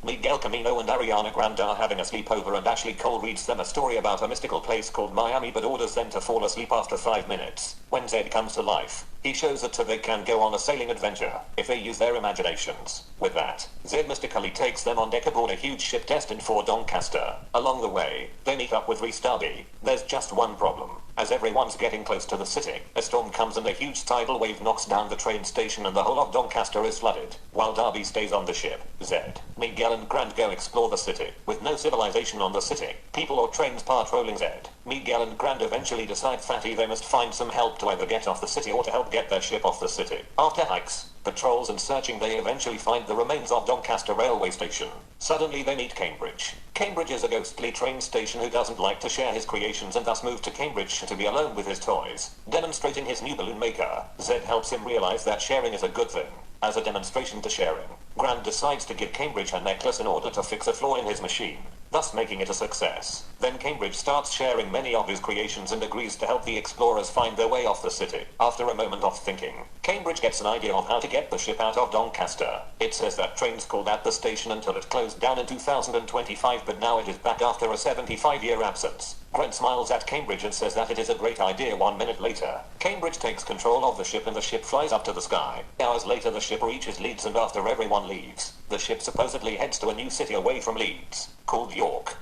Miguel Camino and Ariana Grande are having a sleepover and Ashley Cole reads them a story about a mystical place called Miami but orders them to fall asleep after 5 minutes. When Zed comes to life, he shows that they can go on a sailing adventure if they use their imaginations. With that, Zed mystically takes them on deck aboard a huge ship destined for Doncaster. Along the way, they meet up with Reese Darby. There's just one problem. As everyone's getting close to the city, a storm comes and a huge tidal wave knocks down the train station and the whole of Doncaster is flooded. While Darby stays on the ship, Zed, Miguel and Grant go explore the city. With no civilization on the city, people or trains patrolling Zed, Miguel and Grant eventually decide that they must find some help to either get off the city or to help get their ship off the city. After hikes, patrols and searching, they eventually find the remains of Doncaster railway station. Suddenly they meet Cambridge. Cambridge is a ghostly train station who doesn't like to share his creations and thus moved to Cambridge to be alone with his toys. Demonstrating his new balloon maker, Zed helps him realize that sharing is a good thing. As a demonstration to sharing, Grant decides to give Cambridge a necklace in order to fix a flaw in his machine, thus making it a success. Then Cambridge starts sharing many of his creations and agrees to help the explorers find their way off the city. After a moment of thinking, Cambridge gets an idea of how to get the ship out of Doncaster. It says that trains called at the station until it closed down in 2025, but now it is back after a 75-year absence. Grant smiles at Cambridge and says that it is a great idea. 1 minute later, Cambridge takes control of the ship and the ship flies up to the sky. Hours later the ship reaches Leeds and after everyone leaves, the ship supposedly heads to a new city away from Leeds, called York.